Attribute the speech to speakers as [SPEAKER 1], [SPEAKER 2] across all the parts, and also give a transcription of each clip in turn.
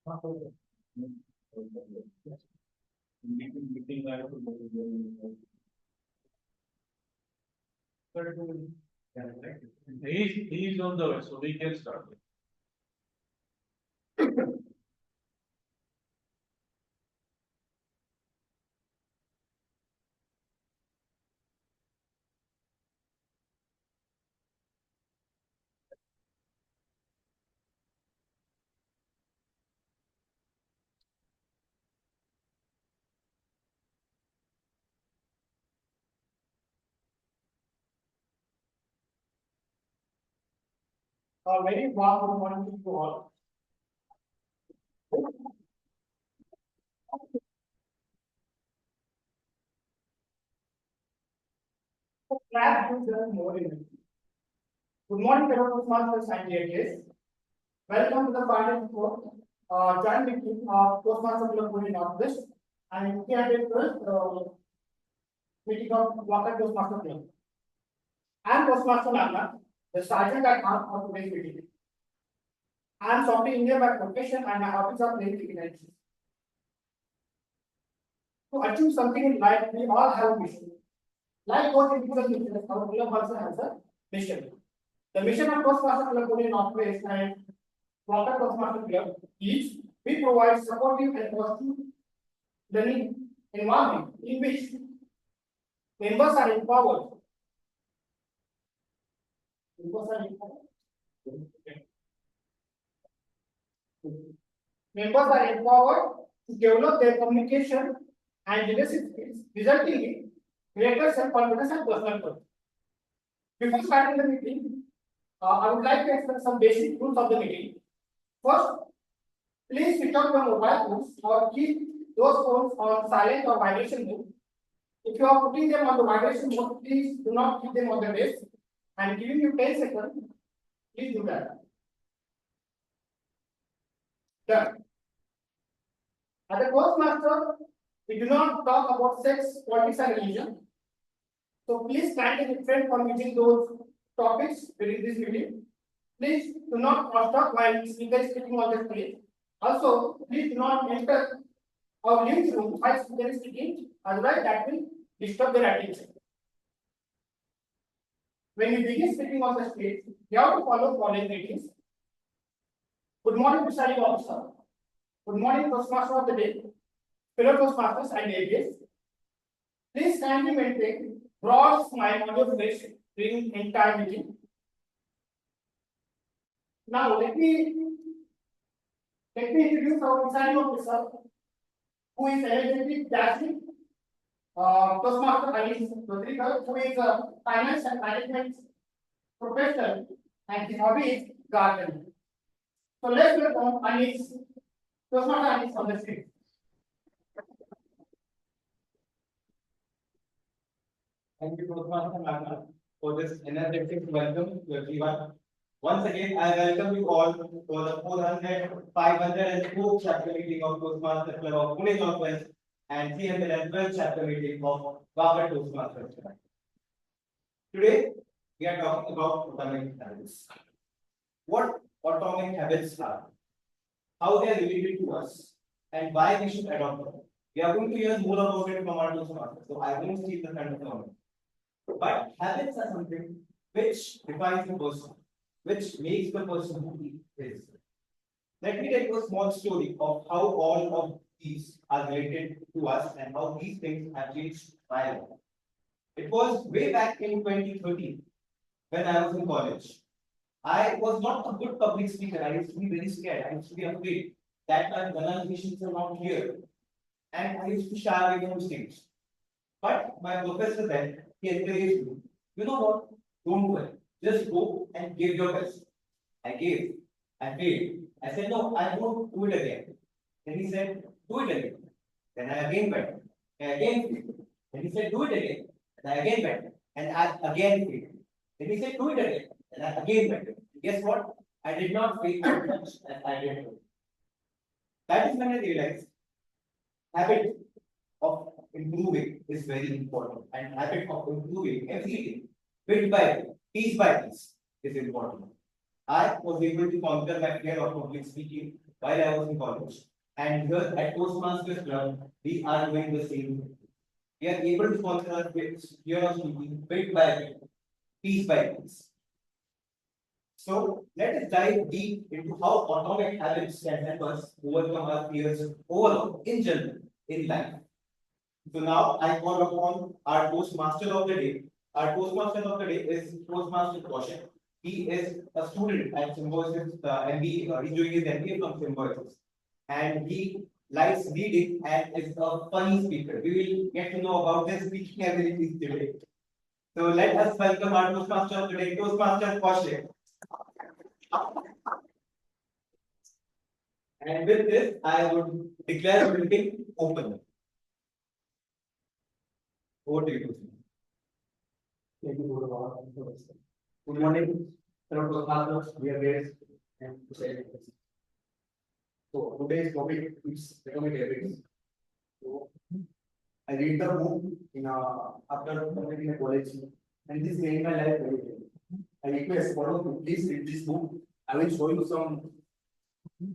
[SPEAKER 1] He's on the way, so we can start.
[SPEAKER 2] A very warm good morning to you all. Glad to join more in it. Good morning, fellow Toastmasters and DATs. Welcome to the final report. Joint meeting of Toastmasters Club Pune Northwest and KIA meeting of Water Toastmaster Club. I am Toastmaster Lana, the sergeant at arms of today's meeting. I am software engineer by profession and my hobbies are playing cricket. To achieve something in life, we all have a mission. Life goes into the mission, our club also has a mission. The mission of Toastmaster Club Pune Northwest and Water Toastmaster Club is we provide supportive and positive learning environment in which members are empowered. Members are empowered to develop their communication and leadership skills, resulting in greater self-confidence and personal growth. Before starting the meeting, I would like to explain some basic rules of the meeting. First, please switch off your mobile phones or keep those phones on silent or vibration mode. If you are putting them on the vibration mode, please do not keep them on the desk. And giving you 10 seconds, please do that. Done. As a Toastmaster, we do not talk about sex, politics, and religion. So please kindly refrain from using those topics during this meeting. Please do not cross-talk while speaker is speaking on the stage. Also, please do not enter or leave the room while speaker is speaking, otherwise that will disturb their attention. When you begin speaking on the stage, you have to follow following greetings. Good morning, presiding officer. Good morning, Toastmaster of the day, fellow Toastmasters and ABS. Please kindly maintain broad smile on your face during the entire meeting. Now let me introduce our presiding officer, who is energetic, dashing, Toastmaster Anish Rodriguez, who is a finance and management professional, and his hobby is gardening. So let's welcome Anish, Toastmaster Anish on the stage.
[SPEAKER 3] Thank you, Toastmaster Lana, for this energetic welcome to everyone. Once again, I welcome you all for the 504th chapter meeting of Toastmaster Club of Pune Northwest and 312th chapter meeting of Water Toastmasters. Today, we are talking about atomic habits. What atomic habits are, how they are related to us, and why we should adopt them. We are going to hear more about it from our Toastmasters, so I won't steal the thunder from it. But habits are something which defines the person, which makes the person who he is. Let me tell you a small story of how all of these are related to us and how these things have changed my life. It was way back in 2013 when I was in college. I was not a good public speaker. I used to be very scared. I used to be afraid that my pronunciations are not clear. And I used to shy away from stage. But my professor then, he encouraged me. You know what? Don't do it. Just go and give your best. I gave. I failed. I said, no, I won't do it again. Then he said, do it again. Then I again went. And again failed. Then he said, do it again. And I again went. And I again failed. Then he said, do it again. And I again went. Guess what? I did not fail as much as I did. That is when I realized habit of improving is very important. And habit of improving everything, bit by bit, piece by piece, is important. I was able to conquer my fear of public speaking while I was in college. And here at Toastmasters Club, we are doing the same. We are able to sponsor our curiosity bit by bit, piece by piece. So let us dive deep into how atomic habits can help us overcome our fears overall in general in life. So now I call upon our Toastmaster of the day. Our Toastmaster of the day is Toastmaster Kaushik. He is a student at Symbiosis MBA. He's doing his MBA from Symbiosis. And he likes reading and is a funny speaker. We will get to know about his speaking abilities today. So let us welcome our Toastmaster of the day, Toastmaster Kaushik. And with this, I would declare the meeting open. Over to you.
[SPEAKER 4] Thank you, Guru. Good morning, fellow Toastmasters, dear guests, and celebrities. So today's topic is atomic habits. So I read the book in after completing the college, and this made my life very good. I request follow to please read this book. I will show you some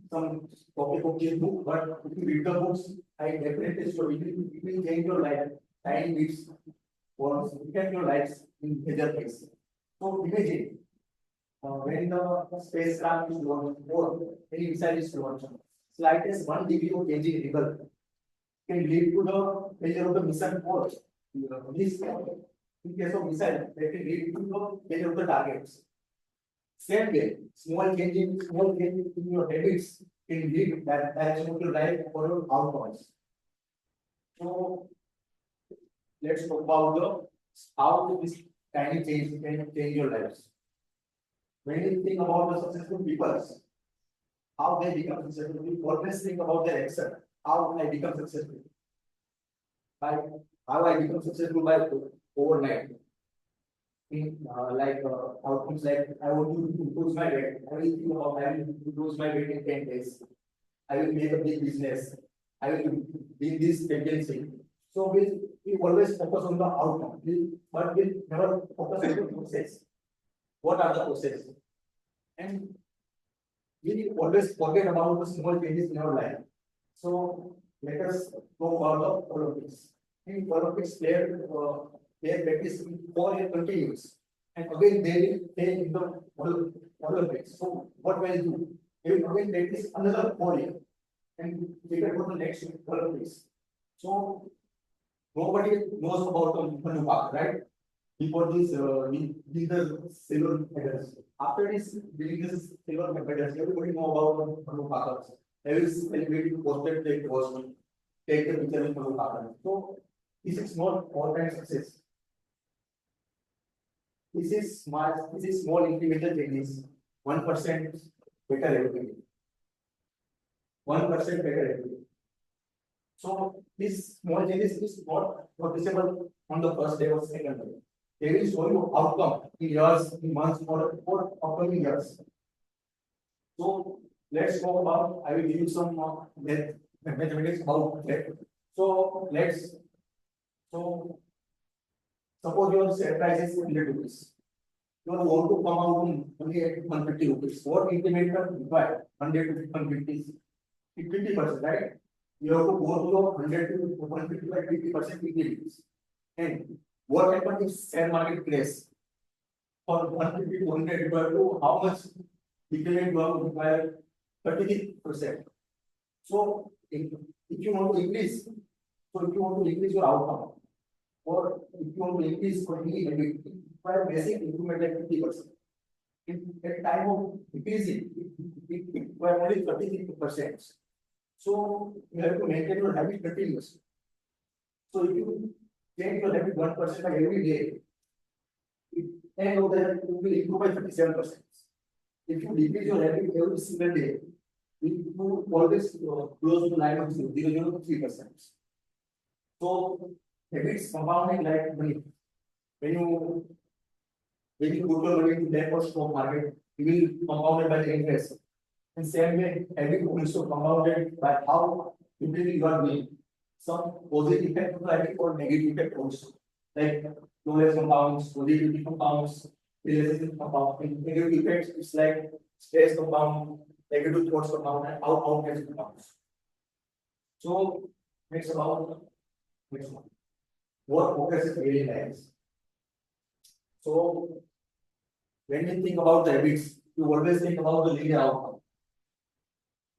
[SPEAKER 4] topic of this book, but if you read the books, I definitely show you it will change your life. Time weeks or impact your lives in major ways. So imagine when the spacecraft is launched or any missile is launched, slightest 1 degree of change in angle can lead to the failure of the mission or this in case of missile that can lead to the failure of the targets. Same way, small change in your habits can lead that direction of your life or your outcomes. So let's talk about the how this tiny change can change your lives. When you think about the successful people, how they become successful, you always think about their action, how I become successful. By how I become successful by overnight. Outcomes like I want to improve my weight. I will think about I will improve my weight in 10 days. I will make a big business. I will be this tendency. So we always focus on the outcome, but we never focus on the process. What are the processes? And we always forget about the small changes in our life. So let us talk about the Olympics. In Olympics, player practice for 20 years, and again they will play in the Olympics. So what will they do? They will again practice another 4 years and prepare for the next Olympics. So nobody knows about the Manu Bhakra, right? Before this, we did the silver medals. After this, winning this silver medals, everybody know about the Manu Bhakra. They will celebrate, posted, take the picture with Manu Bhakra. So this is not all-time success. This is small incremental changes. 1% better every day. 1% better every day. So this small changes is not noticeable on the first day or second day. They will show you outcome in years, in months, or upcoming years. So let's talk about. I will give you some mathematics about that. So suppose your share price is 100 rupees. You want to come out only at 150 rupees. What incremental required? 100 to 150, 50%, right? You have to go to 100 to 150 by 50% increase. And what happens if share market crash? For 150 to 100, you have to how much increment you have to require? 33%. So if you want to increase, your outcome, or if you want to increase for any habit, require basic improvement like 50%. At time of decreasing, it require only 33%. So you have to maintain your habit continuously. So if you change your habit 1% by every day, and over there you will improve by 37%. If you decrease your habit every single day, it will always close to line of 0.003%. So habits compounding like money. When you put your money into that or stock market, you will compound it by the interest. In same way, habit also compounded by how quickly you are doing. Some positive effect of the habit or negative effect also. Like knowledge compounds, positivity compounds, relationship compounds. In negative effects, it's like stress compound, negative thoughts come out and how can it comes. So next about next one. What focus is really nice. So when you think about the habits, you always think about the linear outcome.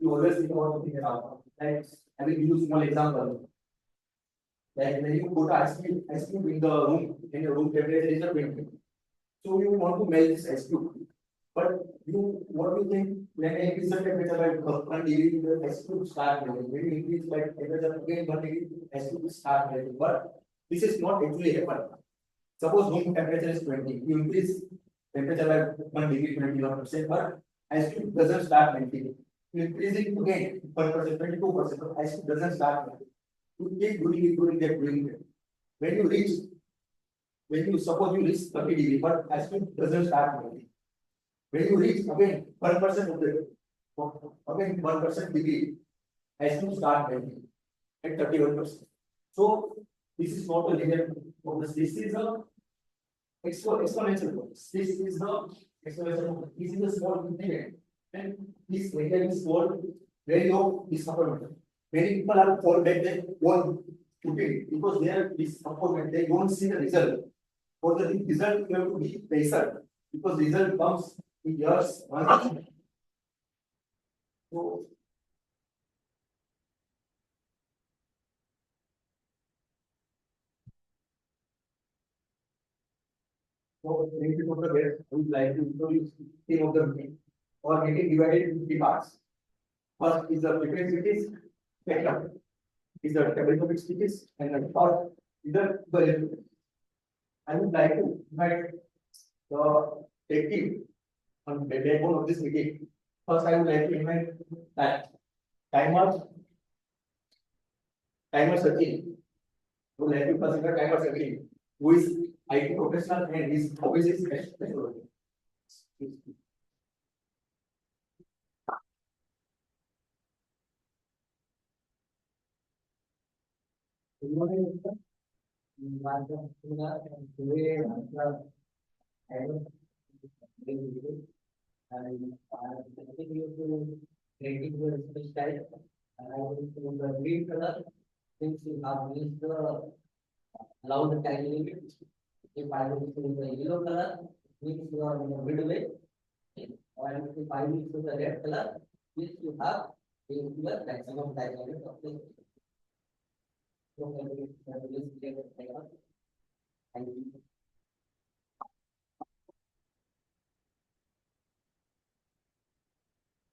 [SPEAKER 4] You always think about the linear outcome. Like I will give you a small example. Like when you put ice cube in the room, in your room temperature is a 20. So you want to melt this ice cube. But what do you think when I increase the temperature by 1 degree, the ice cube start melting. When you increase by temperature again 1 degree, ice cube start melting. But this is not actually happen. Suppose room temperature is 20, you increase temperature by 1 degree 21%, but ice cube doesn't start melting. You increase it again 1%, 22%, but ice cube doesn't start melting. You keep doing it. When you suppose you reach 30 degree, but ice cube doesn't start melting. When you reach again 1% of the again 1% degree, ice cube start melting at 31%. So this is not a linear progress. This is a exponential progress. This is the exponential progress. This is a small increment, and this area is called value of disappointment. Many people are fall back they won't put it because they are disappointment. They don't see the result. For the result, you have to be patient because result comes in years. So So, maybe for the guest, I would like to introduce theme of the meeting or getting divided into 3 parts. First is the frequency spectrum, is the topological species, and the third is the electric. I would like to invite the tech team on the backbone of this meeting. First, I would like to invite that timer Sachin. I would like to consider timer Sachin, who is IT professional and his hobbies is technology. Good morning, sir. Today, I will taking you to creating your speech type. And I will do the green color since you have used the allowed time limit. If I will choose the yellow color, means you are in the midway. And if I will choose the red color, means you have the maximum time limit of the. Thank you.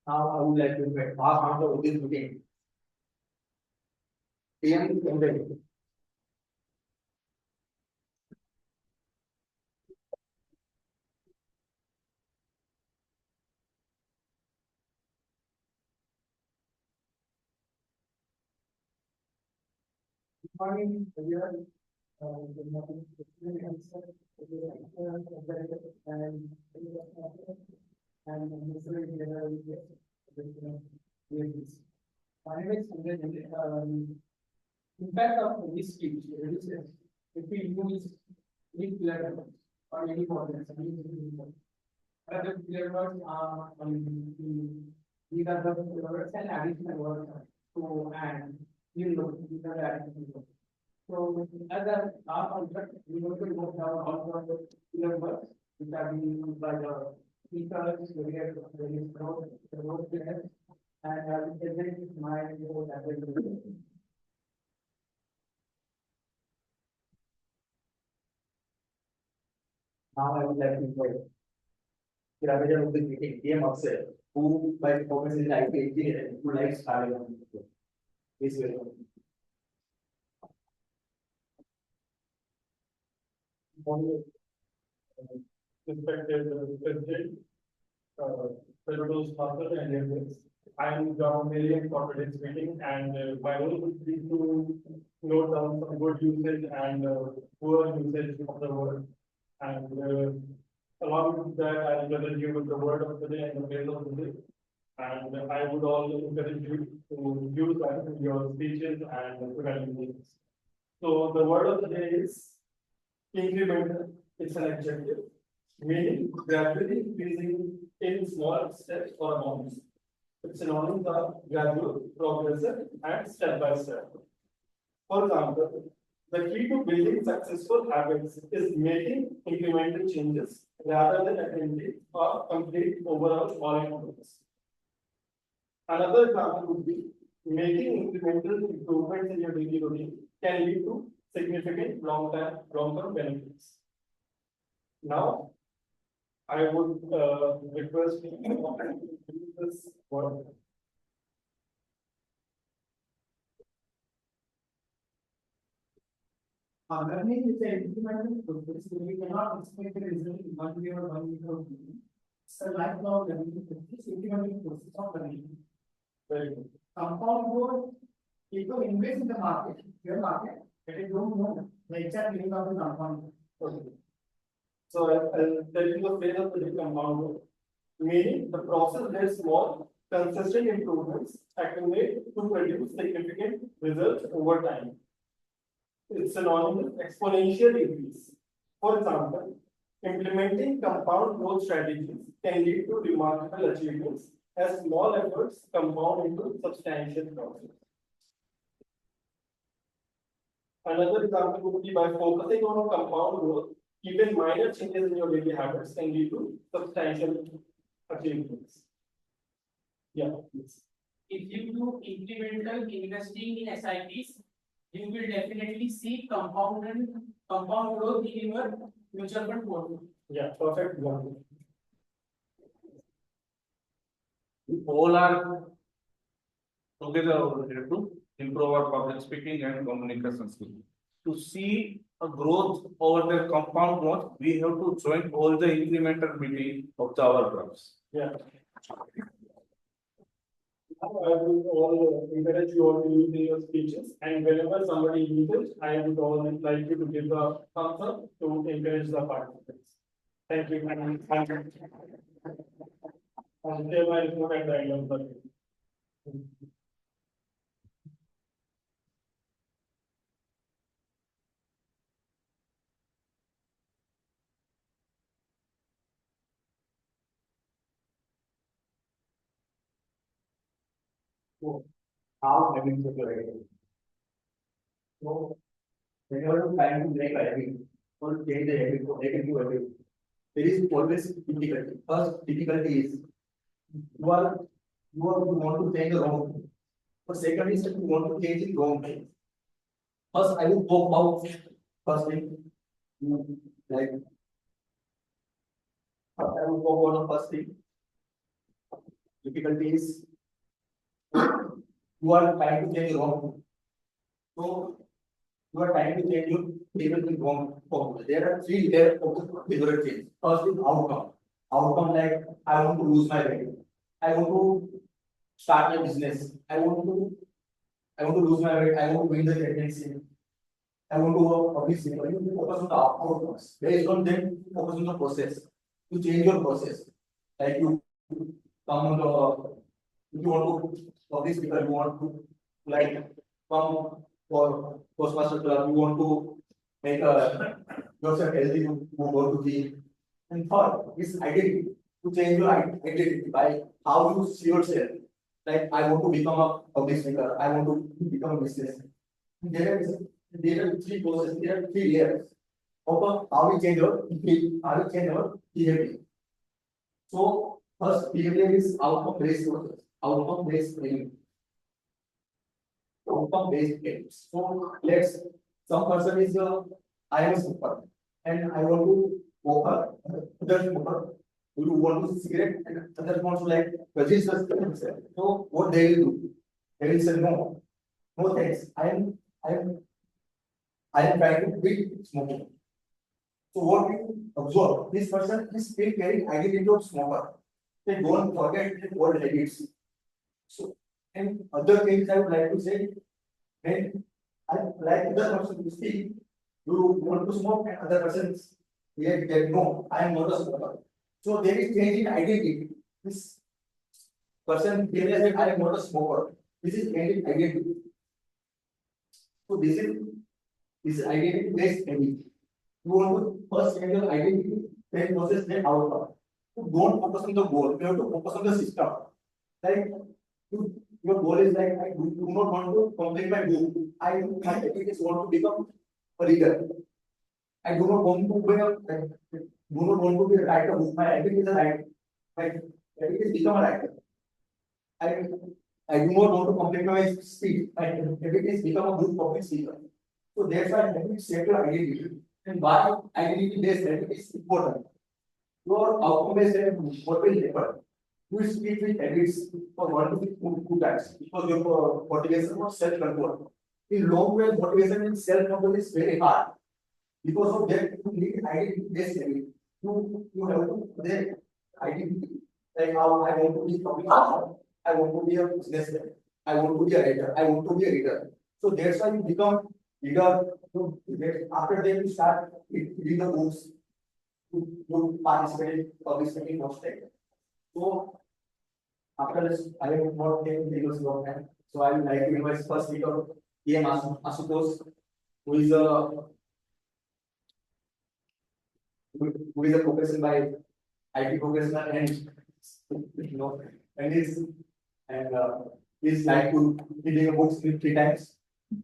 [SPEAKER 4] Now I would like to invite half of this meeting. PM Good morning, everyone. Good morning. My name is Sanjay. Impact of this speech reduces if we use weak clear words or any words. Other clear words are these are the words and additional words to and these are the additional words. So as a concept, we want to work down all the clear words which are being used by the speakers, various road players, and I will present my report as well. Now I would like to invite the manager of the meeting, Wtmc, who by performance is IT engineer and who likes traveling. Please welcome.
[SPEAKER 1] Respected President, fellow sponsors and members. I am John Millian for today's meeting, and my role will be to note down some good usage and poor usage of the word. And along with that, I will present you with the word of the day and the phrase of the day. And I would also encourage you to use that in your speeches and presentations. So the word of the day is incremental. It's an adjective, meaning gradually increasing in small steps or amounts. Its synonyms are gradual, progressive, and step by step. For example, the key to building successful habits is making incremental changes rather than attempting a complete overall all at once. Another example would be making incremental improvements in your daily routine can lead to significant long-term benefits. Now, I would request you to use this word.
[SPEAKER 2] Learning is an incremental process, so we cannot expect a result in 1 year or 1 year of learning. It's a lifelong learning process, incremental process of learning.
[SPEAKER 1] Very good.
[SPEAKER 2] Compound growth, people invest in the market, your market, but they don't know the exact meaning of the compound.
[SPEAKER 1] Okay. So I'll tell you the phase of the compound growth. Meaning the process where small, consistent improvements accumulate to produce significant results over time. It's synonymous with exponential increase. For example, implementing compound growth strategies can lead to remarkable achievements as small efforts compound into substantial progress. Another example would be by focusing on compound growth, even minor changes in your daily habits can lead to substantial achievements. Yeah, please.
[SPEAKER 5] If you do incremental investing in SIPs, you will definitely see compound growth in your mutual fund portfolio.
[SPEAKER 1] Yeah, perfect one.
[SPEAKER 6] We all are together over here to improve our public speaking and communication skills. To see a growth over the compound growth, we have to join all the incremental meeting of our clubs.
[SPEAKER 1] Yeah. I would all encourage you all to use in your speeches, and whenever somebody uses, I would always like you to give a thumbs up to encourage the participants. Thank you. And share my report at the end of the day.
[SPEAKER 4] How habits of your habit. So, whenever you plan to make a habit or change the habit or make a new habit, there is always difficulty. First difficulty is you want to change the wrong thing. But second is you want to change the wrong thing. First, I will talk about first thing. Like I will talk about the first thing. Difficulty is you are trying to change the wrong thing. So you are trying to change your table in wrong formula. There are three layers of the favorite change. First is outcome. Outcome like I want to lose my weight. I want to start a business. I want to lose my weight. I want to win the championship. I want to work publicly. You focus on the outcomes. Based on them, focus on the process. To change your process. Like you come on the if you want to publish speaker, you want to like come for Toastmaster club, you want to make a yourself healthy, you go to gym. And third is identity. To change your identity by how you see yourself. Like I want to become a public speaker, I want to become a business. There are three processes, there are three layers of how we change our behavior. So first behavior is outcome-based process, outcome-based training. Outcome-based training. So let's some person is I am a smoker and I want to offer other smoker who want to cigarette and other wants to like register themselves. So what they will do? They will say no, no thanks. I am trying to quit smoking. So what we observe, this person is still carrying identity of smoker. They don't forget old habits. So and other things I would like to say, when I like other person to speak, you want to smoke and other persons yet they no, I am not a smoker. So there is change in identity. This person realizes that I am not a smoker. This is change in identity. So this is identity based habit. You want to first change your identity, then process then outcome. So don't focus on the goal. You have to focus on the system. Like Your goal is like, I do not want to complete my book. I just want to become a reader. I do not want to be do not want to be a writer. My ability is a writer. My ability is become a writer. I I do not want to complete my speech. My ability is become a good public speaker. So that's why I have set your identity. And why identity based identity is important. Your outcome based what will happen. You speak with habits for 1 to 2 times because your motivation or self control. In long run, motivation and self control is very hard. Because of that, you need identity based habit. You have to their identity. Like how I want to be public, I want to be a businessman, I want to be a writer, I want to be a reader. So that's why you become leader. After that, you start reading the books, you participate in public speaking project. So after this, I have more 10 videos of time. So I would like to invite first speaker, Asutosh, who is a who is a professional by IT professional and and is like to reading books in 3 times.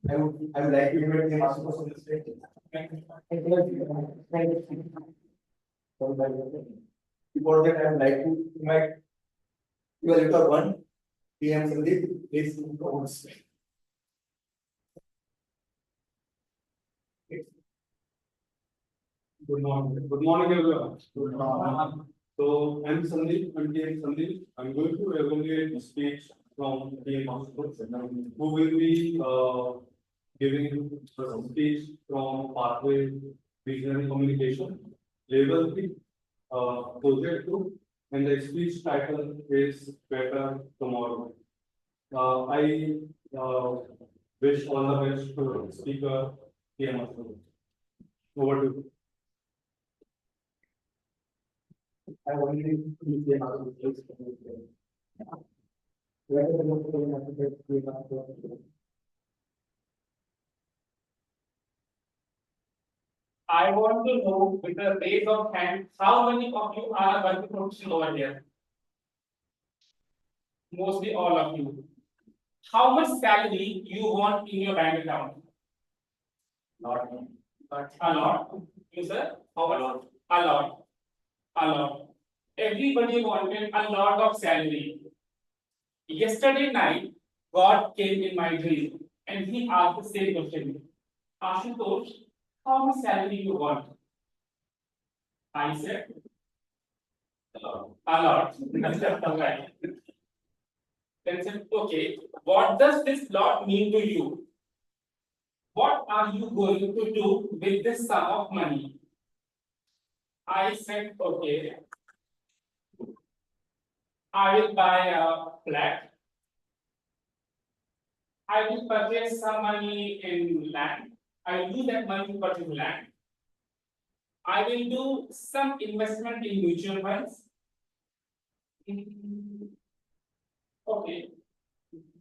[SPEAKER 4] I would like to invite him Asutosh on the stage. Before that, I would like to invite your little one, PM Sandeep, please go on stage.
[SPEAKER 1] Good morning. Good morning, everyone. Good morning. So I'm Sandeep, I'm PM Sandeep. I'm going to evaluate a speech from PM Asutosh, who will be giving a speech from Pathway Visionary Communication, Level 3, Project 2, and the speech title is Better Tomorrow. I wish all the best to speaker PM Asutosh. Over to you.
[SPEAKER 4] I only use them out of the
[SPEAKER 5] I want to know with a raise of hand, how many of you are working professional over here? Mostly all of you. How much salary you want in your bank account?
[SPEAKER 1] Not
[SPEAKER 5] A lot. You sir? How much? A lot. A lot. Everybody wanted a lot of salary. Yesterday night, God came in my dream and he asked the same question. Ashutosh, how much salary you want? I said, a lot. Right. Then said, okay, what does this lot mean to you? What are you going to do with this sum of money? I said, okay, I will buy a flat. I will purchase some money in land. I will use that money to purchase land. I will do some investment in mutual funds. Okay.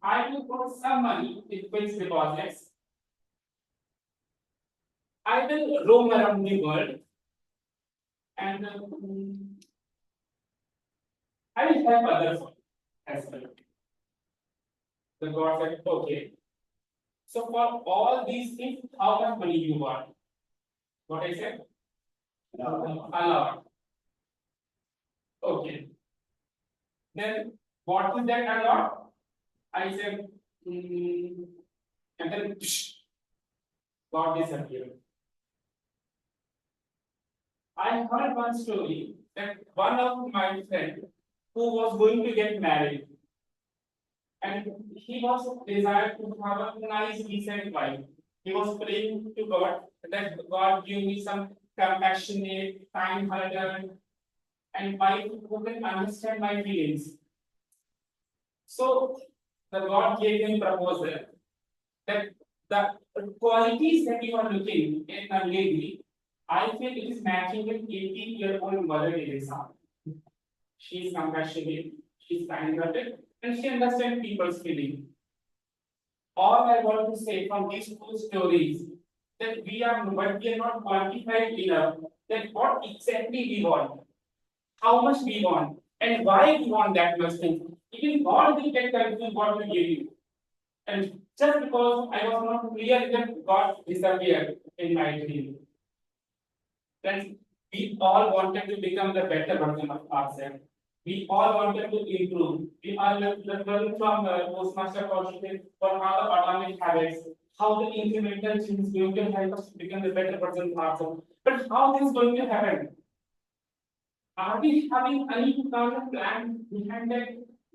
[SPEAKER 5] I will put some money in fixed deposits. I will roam around the world and I will help others as well. The God said, okay. So for all these things, how much money you want? What I said? A lot. Okay. Then what is that a lot? I said, and then God disappeared. I heard one story that one of my friends who was going to get married and he was desired to have a nice, decent wife. He was praying to God that God give me some compassionate, kind-hearted, and wife who can understand my feelings. So the God gave him proposal that the qualities that you are looking in a lady, I feel it is matching with 80-year-old Mother Teresa. She is compassionate, she is kind-hearted, and she understands people's feelings. All I want to say from these two stories that we are not quantified enough that what exactly we want, how much we want, and why we want that much thing. Even God will get confused what we gave you. And just because I was not clear, that God disappeared in my dream. Friends, we all wanted to become the better version of ourselves. We all wanted to improve. We are learning from Postmaster Courses for how the atomic habits, how the incremental change is going to help us to become the better version of ourselves. But how this is going to happen? Are we having any kind of plan behind that?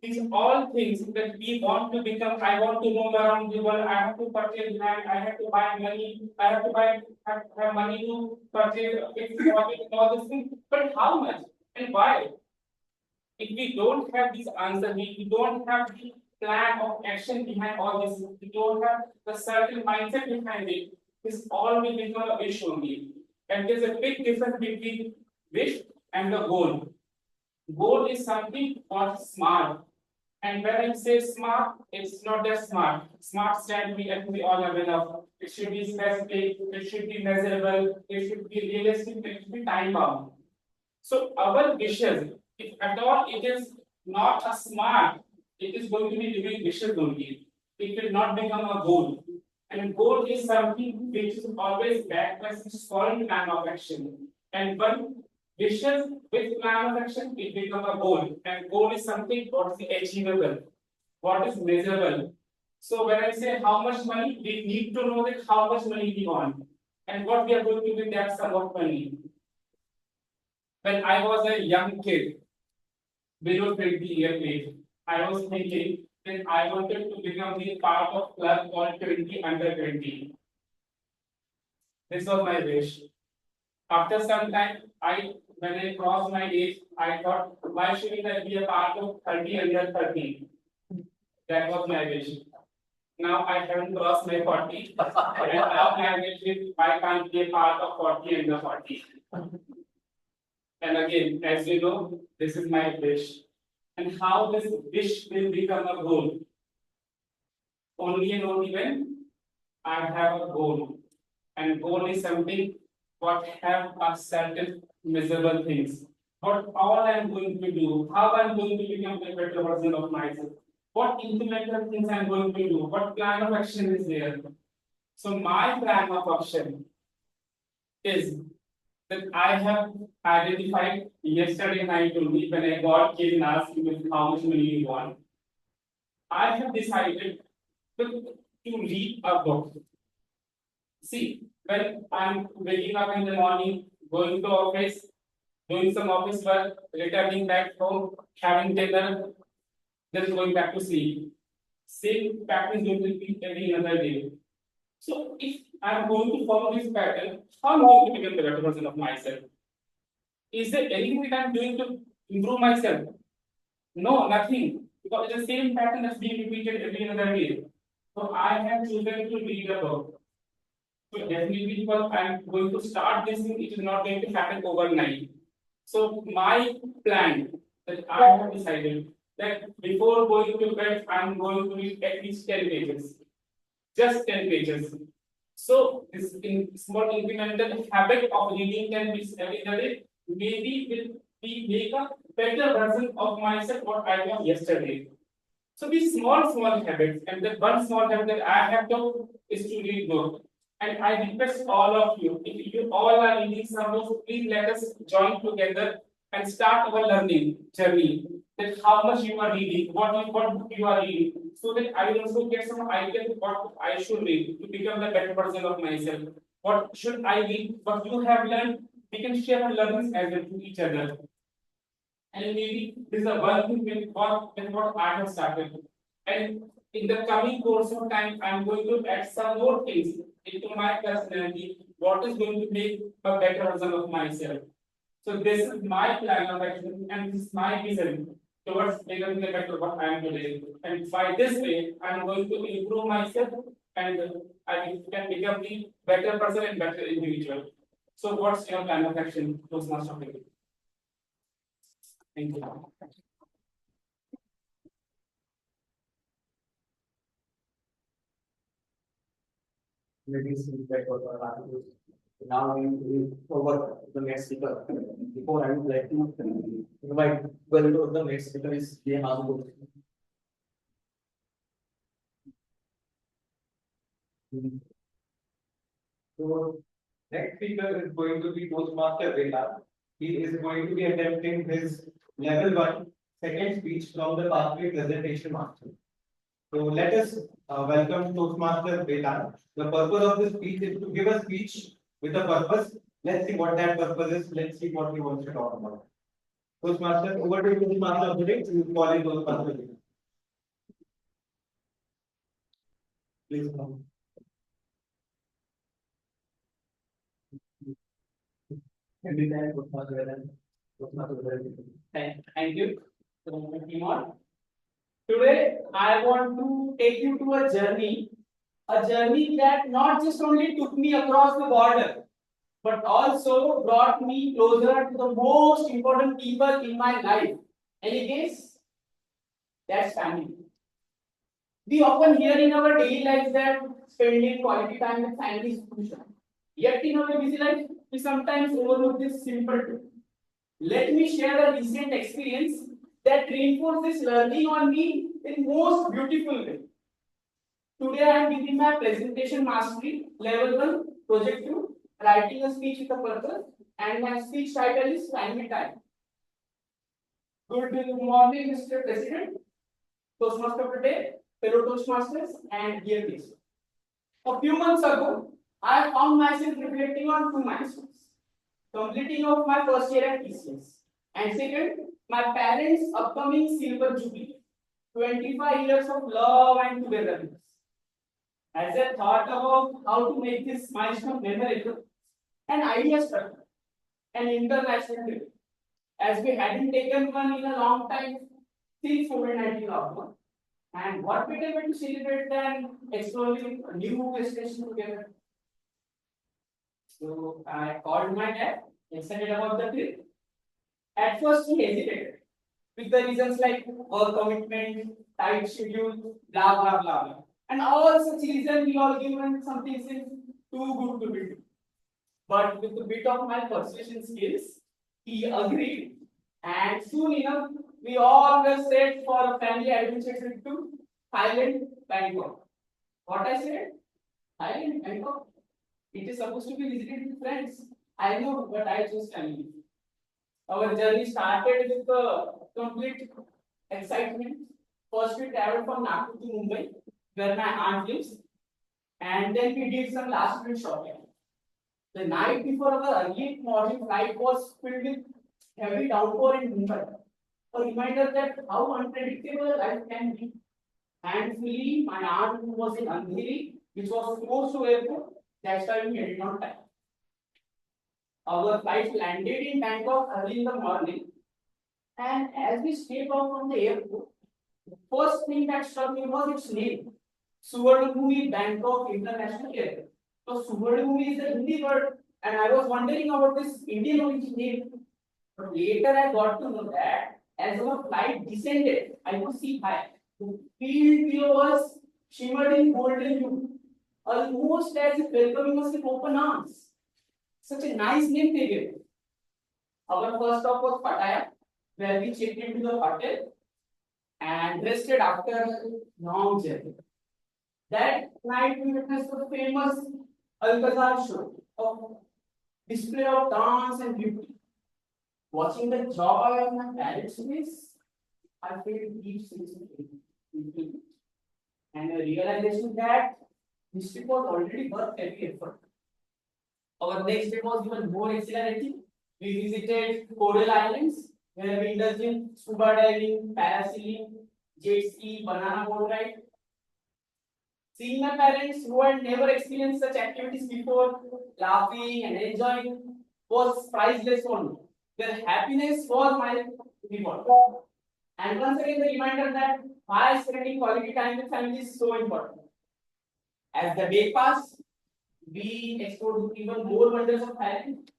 [SPEAKER 5] These all things that we want to become. I want to roam around the world. I have to purchase land. I have to buy money. I have to have money to purchase fixed deposit and all these things. But how much and why? If we don't have these answers, we don't have the plan of action behind all this, we don't have the certain mindset behind it, this all will become a wish only. And there's a big difference between wish and the goal. Goal is something called smart. And when I say smart, it's not that smart. Smart stand we all have enough. It should be specific, it should be measurable, it should be realistic, it should be time bound. So our wishes, if at all it is not a smart, it is going to be doing wishes only. It will not become a goal. And goal is something which is always backed by some solid plan of action. And one wishes with plan of action, it becomes a goal. And goal is something what is achievable, what is measurable. So when I say how much money, we need to know that how much money we want and what we are going to do with that sum of money. When I was a young kid, below 20 years age, I was thinking that I wanted to become the part of club called 20 under 20. This was my wish. After some time, when I crossed my age, I thought, why shouldn't I be a part of 30 under 30? That was my wish. Now I haven't crossed my 40, and now my wish is I can't be a part of 40 under 40. And again, as you know, this is my wish. And how this wish will become a goal? Only and only when I have a goal. And goal is something what have a certain measurable things. What all I am going to do, how I am going to become a better version of myself, what incremental things I am going to do, what plan of action is there. So my plan of action is that I have identified yesterday night only when I got came and asked me how much money you want. I have decided to read a book. See, when I'm waking up in the morning, going to office, doing some office work, returning back home, having dinner, then going back to sleep. Same pattern is going to be every other day. So if I'm going to follow this pattern, how am I going to become the better version of myself? Is there anything that I'm doing to improve myself? No, nothing. Because it's the same pattern that's being repeated every other day. So I have chosen to read a book. So definitely because I'm going to start this thing, it is not going to happen overnight. So my plan that I have decided that before going to bed, I'm going to read at least 10 pages. Just 10 pages. So this small incremental habit of reading 10 pages every day maybe will be make a better version of myself what I was yesterday. So these small habits, and the one small habit that I have done is to read book. And I request all of you, if you all are reading some books, please let us join together and start our learning journey. That how much you are reading, what book you are reading, so that I will also get some idea of what I should read to become the better version of myself. What should I read? What you have learned, we can share our learnings as well to each other. And maybe this is a one thing with what I have started. And in the coming course of time, I'm going to add some more things into my personality, what is going to make a better version of myself. So this is my plan of action and this is my vision towards becoming a better what I am today. And by this way, I'm going to improve myself and I can become the better person and better individual. So what's your plan of action, Toastmaster? Thank you.
[SPEAKER 4] Ladies and gentlemen, now we will forward the next speaker. Before I would like to invite well the next speaker is J. Mazu.
[SPEAKER 3] So next speaker is going to be Postmaster Vela. He is going to be attempting his level 1 second speech from the pathway presentation master. So let us welcome Toastmaster Vela. The purpose of this speech is to give a speech with a purpose. Let's see what that purpose is. Let's see what he wants to talk about. Toastmaster, over to you, Toastmaster of the day. You call it Toastmaster Vela. Please come.
[SPEAKER 4] Anytime, Toastmaster Vela. Toastmaster Vela.
[SPEAKER 5] Thank you. So, Timon. Today, I want to take you to a journey that not just only took me across the border, but also brought me closer to the most important people in my life. Any guess? That's family. We often hear in our daily lives that spending quality time with family is crucial. Yet in our busy life, we sometimes overlook this simple truth. Let me share a recent experience that reinforced this learning on me in most beautiful way. Today I am giving my presentation mastery level 1 project 2, writing a speech with a purpose, and my speech title is Family Time. Good morning, Mr. President, Toastmaster today, fellow Toastmasters, and dear guests. A few months ago, I found myself reflecting on two milestones: completing of my first year at TCS, and second, my parents' upcoming silver jubilee, 25 years of love and togetherness. As I thought about how to make this milestone memorable, an idea struck me, an international trip, as we hadn't taken one in a long time since COVID-19 lockdown. And what better way to celebrate than exploring a new destination together? So I called my dad, excited about the trip. At first, he hesitated with the reasons like work commitment, tight schedule, blah blah blah blah. And all such reasons we all given something seems too good to be true. But with a bit of my persuasion skills, he agreed. And soon enough, we all were set for a family adventure trip to Thailand, Bangkok. What I said? Thailand, Bangkok. It is supposed to be visited with friends. I know, but I chose family. Our journey started with a complete excitement. First, we traveled from Nagpur to Mumbai, where my aunt lives, and then we did some last minute shopping. The night before our early morning flight was filled with heavy downpour in Mumbai. A reminder that how unpredictable life can be. Thankfully, my aunt was in Andheri, which was close to airport. That's why we made it on time. Our flight landed in Bangkok early in the morning, and as we stepped out from the airport, the first thing that struck me was its name, Suvarnabhumi Bangkok International Airport. So Suvarnabhumi is a Hindi word, and I was wondering about this Indian origin name. But later I got to know that as our flight descended, I could see high. The field below us shimmered in golden hue, almost as if welcoming us with open arms. Such a nice name they gave. Our first stop was Pattaya, where we checked into the hotel and rested after a long journey. That night we witnessed the famous Alcazar show, a display of dance and beauty. Watching the joy on my parents' face, I felt deep sense of relief and a realization that this trip was already worth every effort. Our next day was even more exhilarating. We visited Coral Islands, where we indulged in scuba diving, parasailing, jet ski, banana boat ride. Seeing my parents who had never experienced such activities before, laughing and enjoying, was priceless for me. Their happiness was my reward. And once again, the reminder that why spending quality time with family is so important. As the day passed, we explored even more wonders of Thailand.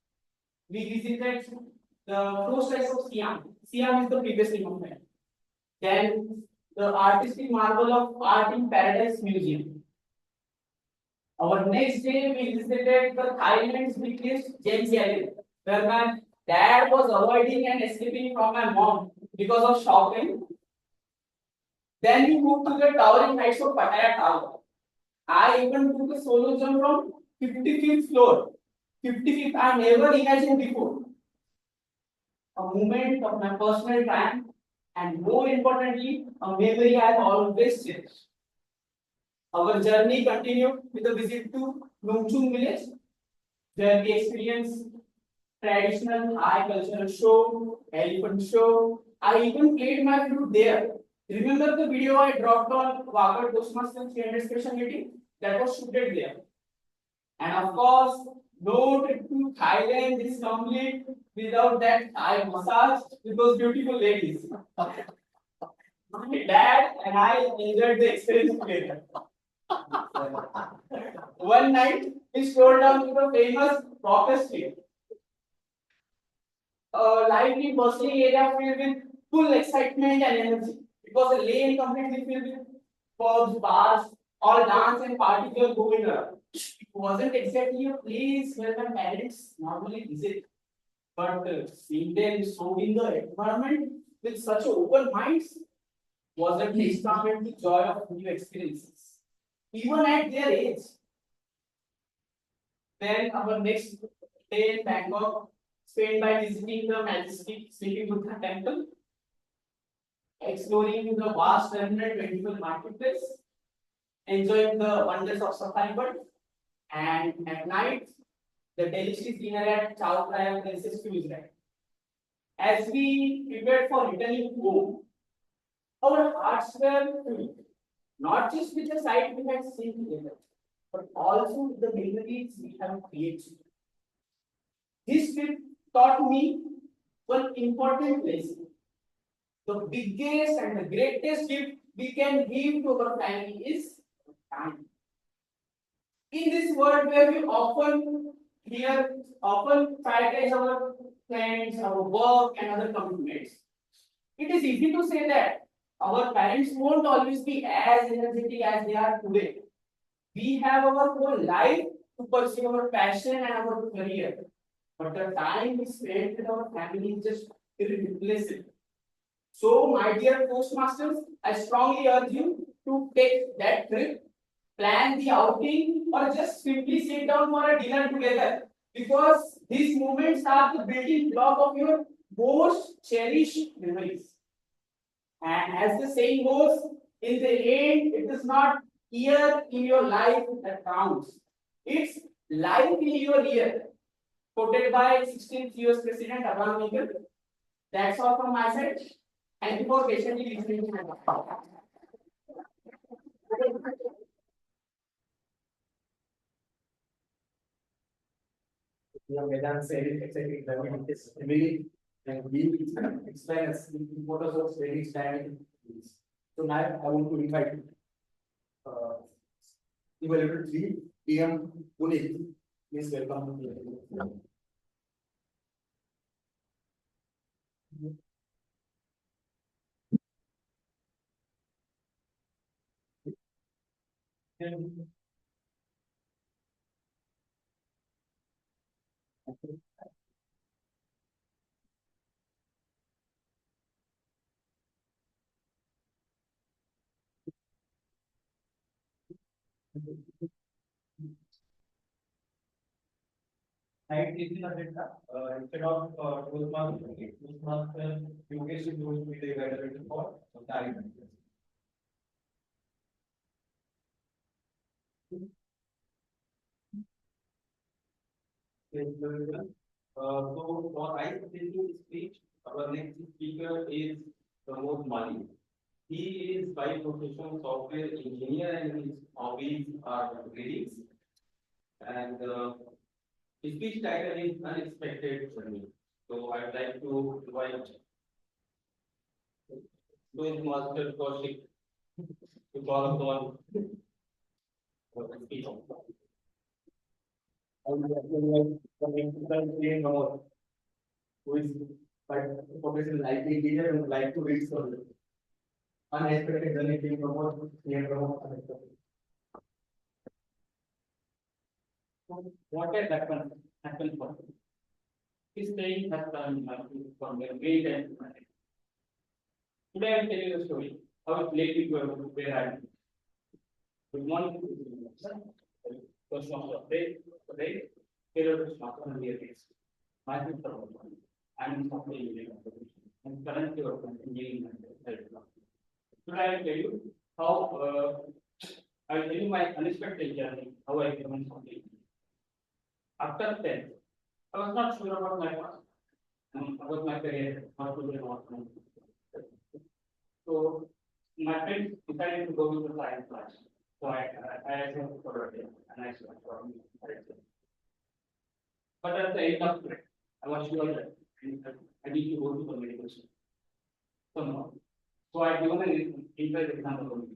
[SPEAKER 5] We visited the coastlines of Siam. Siam is the previous name of Thailand. Then the artistic marvel of Art in Paradise Museum. Our next day, we visited the Thailand's biggest Gems Gallery, where my dad was avoiding and escaping from my mom because of shopping. Then we moved to the towering heights of Pattaya Tower. I even took a solo jump from 55th floor. 55th, I never imagined before. A moment of my personal triumph, and more importantly, a memory I always cherish. Our journey continued with a visit to Lungchung village, where we experienced traditional high cultural show, elephant show. I even played my flute there. Remember the video I dropped on Wakad Toastmasters 300 special meeting? That was shooted there. And of course, no trip to Thailand is complete without that Thai massage with those beautiful ladies. My dad and I enjoyed the experience together. One night, we strolled down to the famous Rocker Street, a lively, bustling area filled with full excitement and energy. It was a lane completely filled with pubs, bars, all dance and party were going around. It wasn't exactly a place where my parents normally visit, but seeing them so in the environment with such open minds was a testament to joy of new experiences, even at their age. Then our next day in Bangkok spent by visiting the majestic Sleeping Buddha temple, exploring the vast terminal 24 marketplace, enjoying the wonders of safari bird, and at night, the delicious dinner at Chow Praya Princess Cruise Line. As we prepared for returning home, our hearts were filled, not just with the sight we had seen together, but also with the memories we have created. This trip taught me one important lesson. The biggest and the greatest gift we can give to our family is time. In this world where we often prioritize our friends, our work, and other commitments, it is easy to say that our parents won't always be as energetic as they are today. We have our whole life to pursue our passion and our career, but the time we spend with our family is just irreplaceable. So, my dear Toastmasters, I strongly urge you to take that trip, plan the outing, or just simply sit down for a dinner together. Because these moments are the building block of your most cherished memories. And as the saying goes, in the end, it is not year in your life that counts. It's life in your year. Quoted by 16th US President Abraham Lincoln. That's all from my side. Thank you for patiently listening to my talk.
[SPEAKER 4] Vedan said it exactly. It is really and we explain as the importance of spending time. So now I want to invite evaluator 3 PM Puneet. Please welcome.
[SPEAKER 3] Right, is in agenda. Instead of Toastmaster, Yogesh is going to be the evaluator for time. So for I presenting speech, our next speaker is Pramod Mali. He is by profession software engineer and his hobbies are readings. And his speech title is Unexpected Journey. So I'd like to invite Toastmaster Kaushik to call upon for the speech.
[SPEAKER 4] Who is by professional IT engineer and would like to read for unexpected journey being promoted here promote unexpected.
[SPEAKER 5] What has happened for him? His staying has done from a great end. Today I will tell you the story how it led me to where I am. Good morning. Question of the day, period is not only a case. My people, I am software engineering and currently working in engineering. Today I will tell you how I will tell you my unexpected journey, how I became something. After 10th, I was not sure about my past, about my career, what to do and what not. So my friends decided to go to the science class. So I said for a day and I said for me. But at the end of it, I was sure that I need to go to the medical school. So no. So I given an interest example only.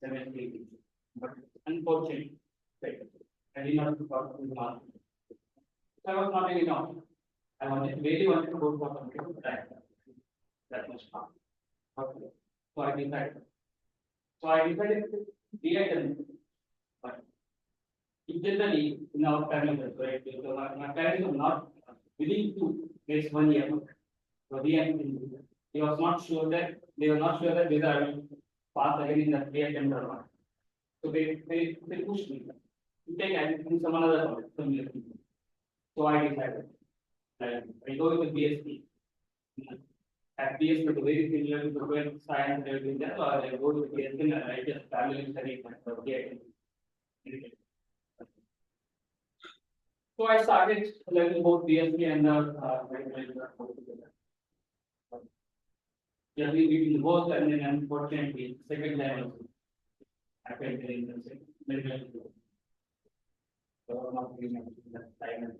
[SPEAKER 5] 70, but unfortunately, I did not got to the mark. So I was not really enough. I really wanted to go for computer, but I that much fun. Okay. So I decided. To be a but generally in our family, right? Because my parents were not willing to waste 1 year for the end. He was not sure that they were not sure that whether I will pass again in the pre-attempt or not. So they pushed me to take anything some other college, similar. So I decided that I go with the BSc. At BSc, the very similar to the way science and everything there, or I go to BSc and I just parallel study for the So I started learning both BSc and just between both, and then unfortunately, second time also, I felt very interested. Medical school. So not really that time and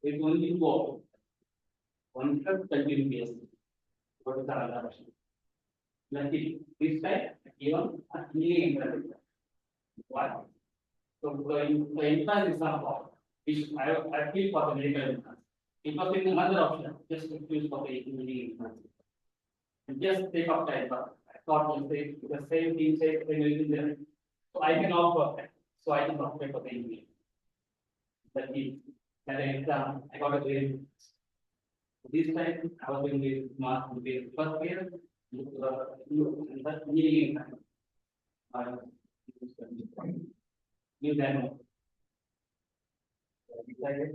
[SPEAKER 5] it's only two options. One is continue BSc. What is the other option? Luckily, this time, even engineering. Why? So the entrance exam, which I feel for the medical entrance. It was in another option, just to choose for the engineering entrance. And just take up time, but I thought the same team says they will be there. So I can opt for that. So I can opt for the engineering. That is, that exam, I got a grade. This time, I was doing the math in the first year, and that engineering exam. You then decided.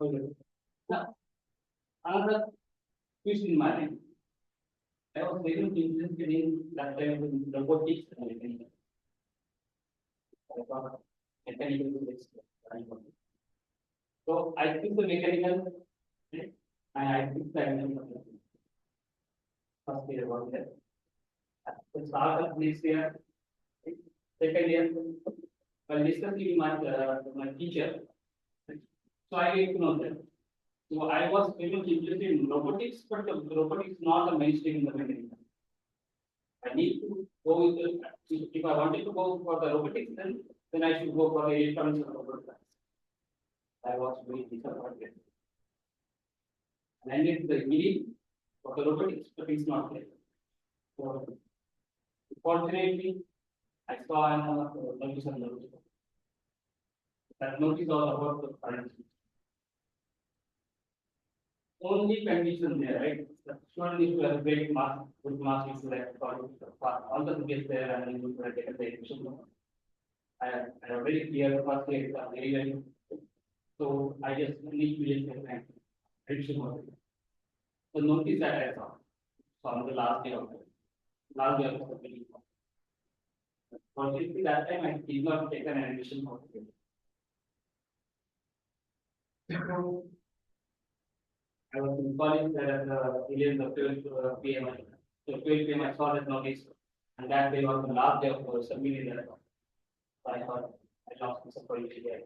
[SPEAKER 5] Okay. Now, another twist in my mind. I was very interested in that time in robotics and everything. I thought mechanical physics. So I took the mechanical and I took the mechanical. First year was there. At the start of this year, second year, while discussing my teacher, so I get to know that. So I was very much interested in robotics, but the robotics is not a mainstream in the mechanical. I need to go with the, if I wanted to go for the robotics, then I should go for the electronics or robotics. I was very disappointed. And I need the engineering for the robotics, but it's not there. So, fortunately, I saw an notice on the robotics. That notice all about the current. Only condition there, right? The student needs to have great mark, good marks, you should have all the subjects there and you should have taken the admission. I have very clear first year exam, very. So I just need to just get an admission. The notice that I saw, so on the last day of the meeting. Fortunately, that time I did not take an admission for the I was in college at the 12 p.m. So 12 p.m. I saw that notice, and that day was the last day of submitting that. So I thought I lost the support today.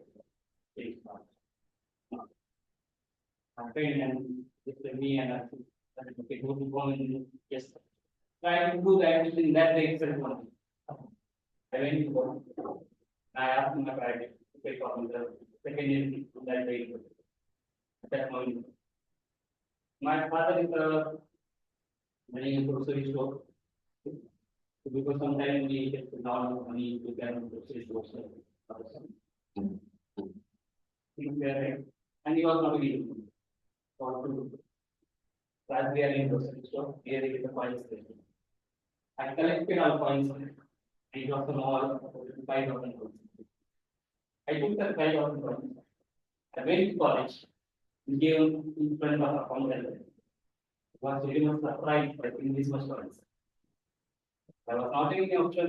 [SPEAKER 5] My friend and with me and I said, okay, go and yes. Try to do the admission that day itself. I went to go. I asked my private to pay for the second year that day. At that moment. My father is running a grocery store. Because sometimes we get down money to get a grocery store. And he was not willing to. As we are in grocery store, here is the file station. I collected all coins and it was a small 5,000 coins. I took the 5,000 coins. I went to college, gave in front of a fountain. Was very much surprised by seeing this much coins. I was not taking the option,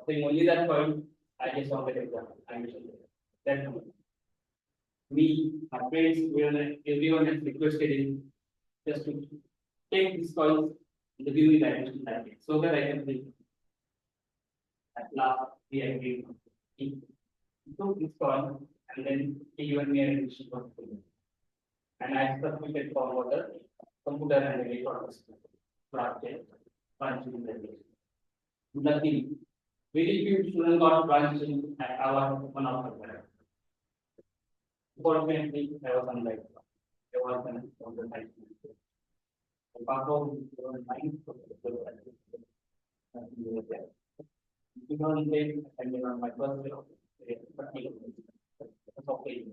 [SPEAKER 5] saying only that point. I just wanted to exam. I mentioned that me, my friends, everyone has requested him just to take this coins and give me the admission that day, so that I can think. At last, we agreed. He took this coin and then he given me an admission for the and I submitted for the computer and electronics project, branch in the Luckily, very few students got branching at our one of the parents. Fortunately, I was unlike that. I was an on the side. The part of the mind of the you know, I mean, on my first day of okay.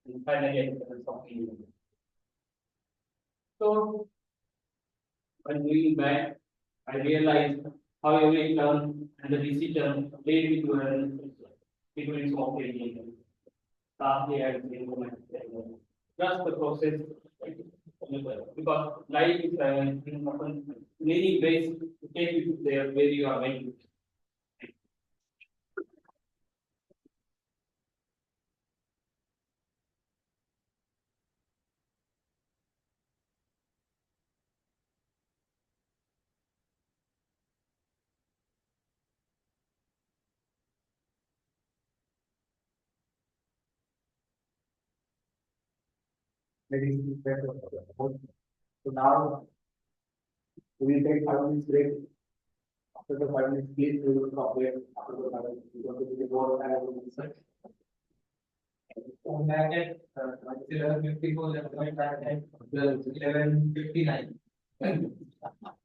[SPEAKER 5] And finally, it's okay. So, when doing that, I realized how every term and the decision played with your between operating. Last year, I think, just the process, because life is in many ways to take you to there where you are going.
[SPEAKER 4] Maybe so now we will take 5 minutes break. After the 5 minutes, please we will cooperate. After the 5 minutes, we will go to the board and we will research.
[SPEAKER 3] Back at 11:54, 11:59.